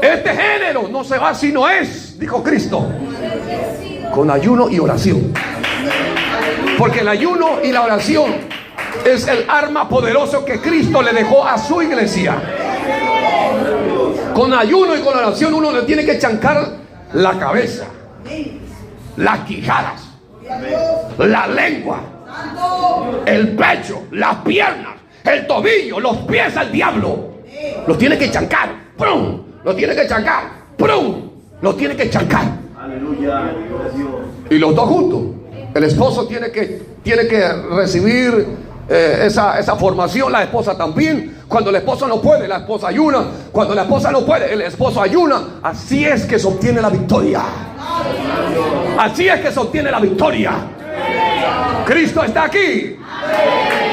Este género no se va si no es, dijo Cristo, con ayuno y oración. Porque el ayuno y la oración es el arma poderoso que Cristo le dejó a su iglesia. Con ayuno y con oración uno le tiene que chancar la cabeza, las quijadas, la lengua, el pecho, las piernas, el tobillo, los pies al diablo. Los tiene que chancar. ¡Prum! Lo tiene que chancar. ¡Prum! Lo tiene que chancar. Aleluya. Gloria a Dios. Y los dos juntos. El esposo tiene que recibir esa formación. La esposa también. Cuando el esposo no puede, la esposa ayuna. Cuando la esposa no puede, el esposo ayuna. Así es que se obtiene la victoria. Así es que se obtiene la victoria. Cristo está aquí.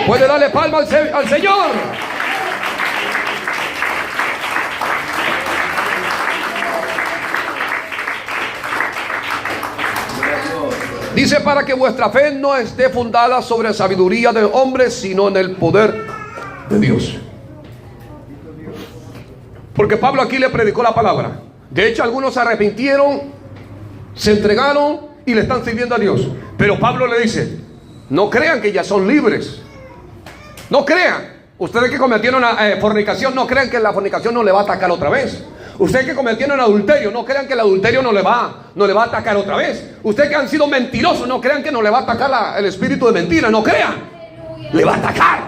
Puede darle palma al Señor. Dice, para que vuestra fe no esté fundada sobre sabiduría de hombres, sino en el poder de Dios. Porque Pablo aquí le predicó la palabra. De hecho, algunos se arrepintieron, se entregaron y le están sirviendo a Dios. Pero Pablo le dice, no crean que ya son libres. No crean. Ustedes que cometieron fornicación, no crean que la fornicación no le va a atacar otra vez. Ustedes que cometieron adulterio, no crean que el adulterio no le va a atacar otra vez. Ustedes que han sido mentirosos, no crean que no le va a atacar el espíritu de mentira. No crean. Le va a atacar.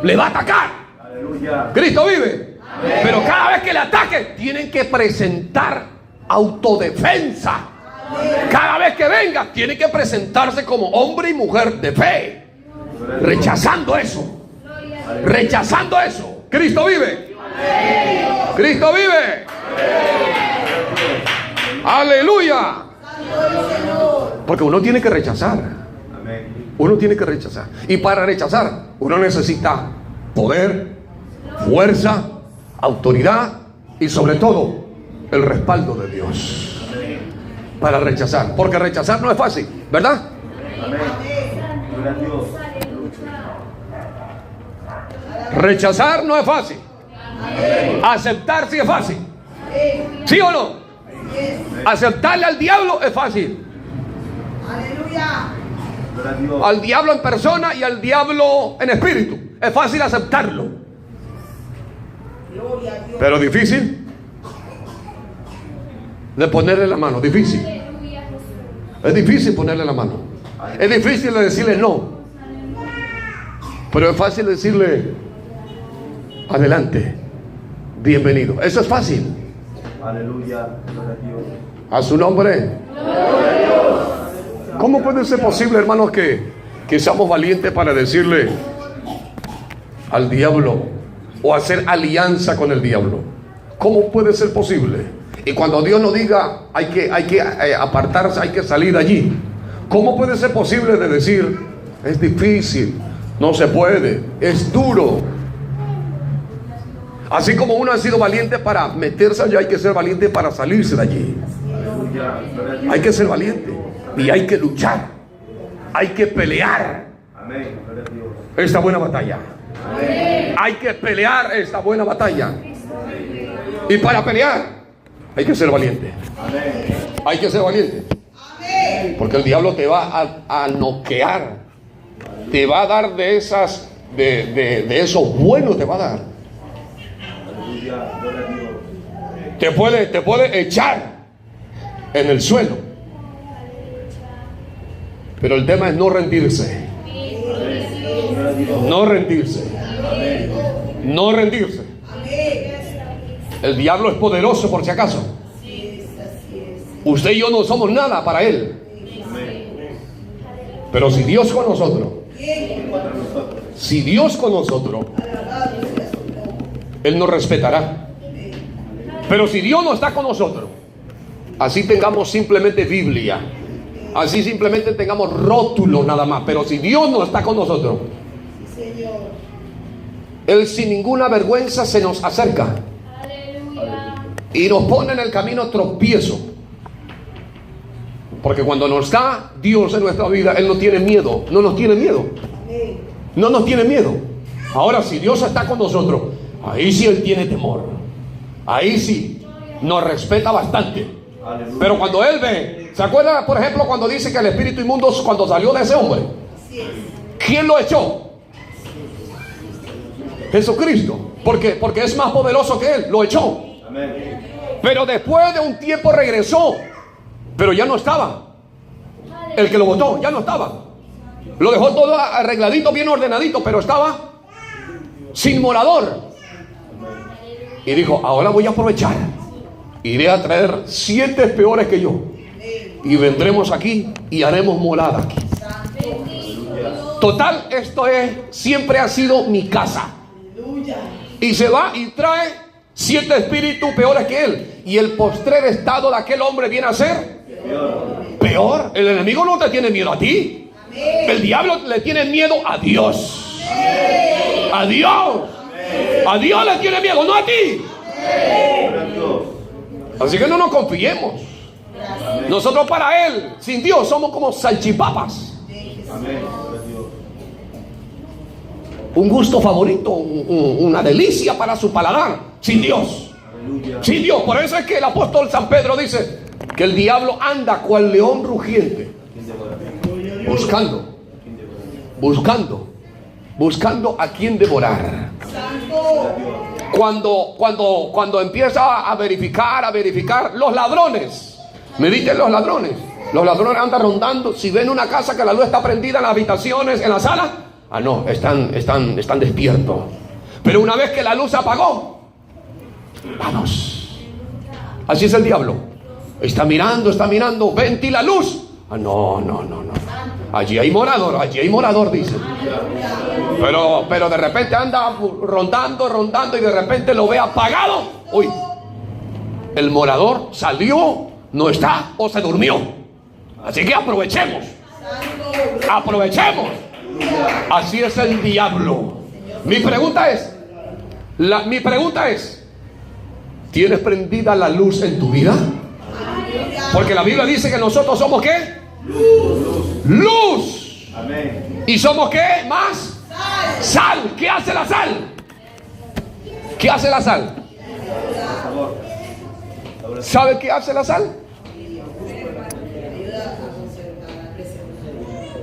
Le va a atacar. Aleluya. Cristo vive. Pero cada vez que le ataque, tienen que presentar autodefensa. Cada vez que venga, tienen que presentarse como hombre y mujer de fe. Rechazando eso. Rechazando eso. Cristo vive. Cristo vive. Aleluya. Porque uno tiene que rechazar. Uno tiene que rechazar. Y para rechazar, uno necesita poder, fuerza, autoridad y sobre todo el respaldo de Dios. Para rechazar. Porque rechazar no es fácil, ¿verdad? Amén. Gloria a Dios. Rechazar no es fácil. Aceptar sí es fácil. ¿Sí o no? Aceptarle al diablo es fácil. Aleluya. Gloria a Dios. Al diablo en persona y al diablo en espíritu. Es fácil aceptarlo. Gloria a Dios. Pero difícil de ponerle la mano. Difícil. Aleluya, Jesús. Es difícil ponerle la mano. Es difícil de decirle no. Pero es fácil decirle adelante, bienvenido. Eso es fácil. Aleluya. Gloria a Dios. A su nombre. ¿Cómo puede ser posible, hermanos, que seamos valientes para decirle al diablo o hacer alianza con el diablo? ¿Cómo puede ser posible? Y cuando Dios nos diga hay que apartarse, hay que salir de allí, ¿cómo puede ser posible de decir es difícil, no se puede, es duro? Así como uno ha sido valiente para meterse allí, hay que ser valiente para salirse de allí. Aleluya. Gloria a Dios. Hay que ser valiente y hay que luchar, hay que pelear Amén. Gloria a Dios. esta buena batalla. Amén. Hay que pelear esta buena batalla. Y para pelear hay que ser valiente. Amén. Hay que ser valiente. Porque el diablo te va a noquear. Te va a dar de esas, de esos buenos te va a dar. Aleluya. Gloria a Dios. Te puede echar en el suelo. Pero el tema es no rendirse. Gloria a Dios. No rendirse. No rendirse. El diablo es poderoso, por si acaso. Usted y yo no somos nada para él. Pero si Dios con nosotros, si Dios con nosotros, Él nos respetará. Pero si Dios no está con nosotros, así tengamos simplemente Biblia, así simplemente tengamos rótulos nada más, pero si Dios no está con nosotros, Él sin ninguna vergüenza se nos acerca y nos pone en el camino tropiezo. Porque cuando no está Dios en nuestra vida, Él no tiene miedo, no nos tiene miedo, no nos tiene miedo. Ahora si Dios está con nosotros, ahí sí Él tiene temor, ahí sí nos respeta bastante. Aleluya. Pero cuando Él ve, ¿se acuerdan por ejemplo cuando dice que el espíritu inmundo cuando salió de ese hombre, quién lo echó? Jesucristo. Porque es más poderoso que Él, lo echó. Amén. Pero después de un tiempo regresó, pero ya no estaba. El que lo botó ya no estaba. Lo dejó todo arregladito, bien ordenadito, pero estaba sin morador. Y dijo, ahora voy a aprovechar. Iré a traer 7 peores que yo. Y vendremos aquí y haremos morada aquí. Total, esto siempre ha sido mi casa. Y se va y trae 7 espíritus peores que él. Y el postrer estado de aquel hombre viene a ser peor. El enemigo no te tiene miedo a ti. El diablo le tiene miedo a Dios. A Dios. A Dios le tiene miedo, no a ti. Gloria a Dios. Así que no nos confiemos. Nosotros para Él, sin Dios, somos como salchipapas. Amén. Gloria a Dios. Un gusto favorito, una delicia para su paladar. Sin Dios. Aleluya. Sin Dios. Por eso es que el apóstol San Pedro dice que el diablo anda cual león rugiente. Buscando a quien devorar. Cuando empieza a verificar los ladrones, mediten los ladrones andan rondando. Si ven una casa que la luz está prendida en las habitaciones, en la sala, no, están despiertos. Pero una vez que la luz se apagó, vamos. Así es el diablo. Está mirando, ventila la luz. No. Allí hay morador, dice. Pero de repente anda rondando y de repente lo ve apagado. Uy, el morador salió, no está o se durmió. Así que aprovechemos. Así es el diablo. Mi pregunta es, ¿tienes prendida la luz en tu vida? Porque la Biblia dice que nosotros somos ¿qué? Luz. Amén. ¿Y somos qué? Más sal. ¿Qué hace la sal? ¿Qué hace la sal? ¿Sabe qué hace la sal?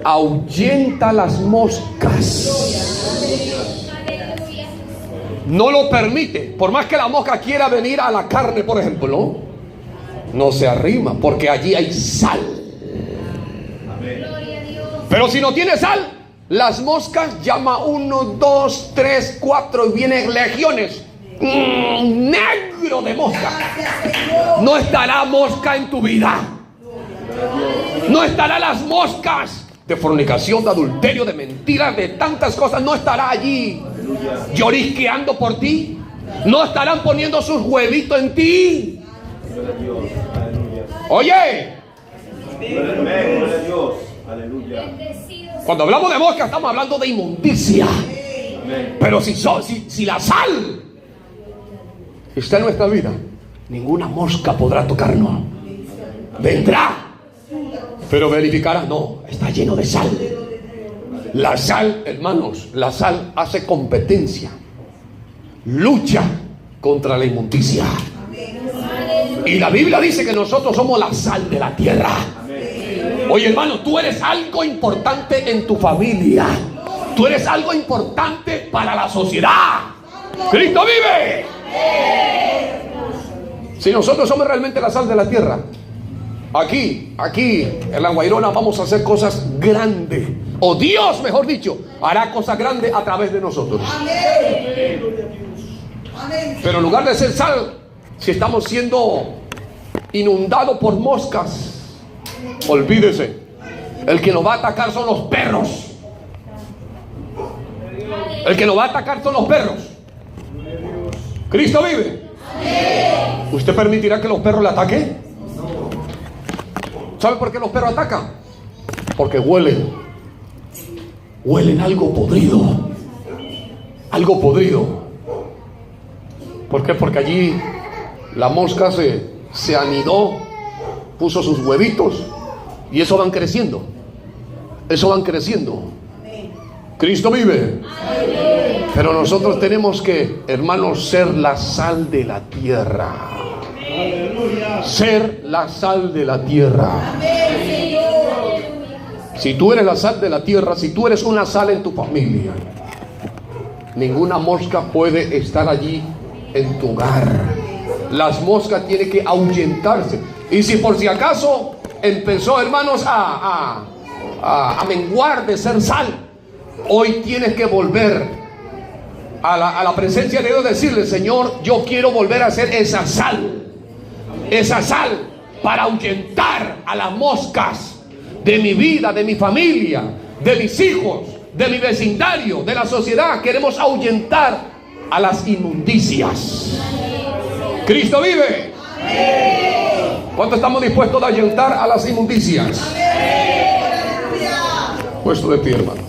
Ahuyenta las moscas. Aleluya. No lo permite. Por más que la mosca quiera venir a la carne, por ejemplo, no se arrima, porque allí hay sal. Gloria a Dios. Pero si no tiene sal, las moscas llama 1, 2, 3, 4 y vienen legiones. Negro de mosca. No estará mosca en tu vida. No estará las moscas de fornicación, de adulterio, de mentiras, de tantas cosas. No estará allí llorisqueando por ti. No estarán poniendo sus huevitos en ti. Oye, Gloria a Dios. Aleluya. Bendecidos. cuando hablamos de mosca estamos hablando de inmundicia. Amén. Pero si la sal está en nuestra vida, ninguna mosca podrá tocarnos. Vendrá, pero verificará, no, está lleno de sal. La sal, hermanos, la sal hace competencia, lucha contra la inmundicia. Y la Biblia dice que nosotros somos la sal de la tierra. Oye, hermano, tú eres algo importante en tu familia. Tú eres algo importante para la sociedad. Cristo vive. Si nosotros somos realmente la sal de la tierra, aquí en La Guairona vamos a hacer cosas grandes. O Dios, mejor dicho, hará cosas grandes a través de nosotros. Pero en lugar de ser sal, si estamos siendo inundados por moscas, olvídese, el que nos va a atacar son los perros. El que nos va a atacar son los perros. Cristo vive. ¿Usted permitirá que los perros le ataquen? ¿Sabe por qué los perros atacan? Porque huelen algo podrido. Algo podrido. ¿Por qué? Porque allí la mosca se anidó, puso sus huevitos y eso van creciendo. Eso van creciendo. Cristo vive. Pero nosotros tenemos que, hermanos, ser la sal de la tierra. Ser la sal de la tierra. Si tú eres la sal de la tierra, si tú eres una sal en tu familia, ninguna mosca puede estar allí en tu hogar. Las moscas tienen que ahuyentarse. Y si por si acaso empezó, hermanos, a menguar de ser sal, hoy tienes que volver a la presencia de Dios, decirle: Señor, yo quiero volver a ser esa sal para ahuyentar a las moscas de mi vida, de mi familia, de mis hijos, de mi vecindario, de la sociedad. Queremos ahuyentar a las inmundicias. Cristo vive. ¿Cuánto estamos dispuestos a ahuyentar a las inmundicias? Puesto de pie, hermano.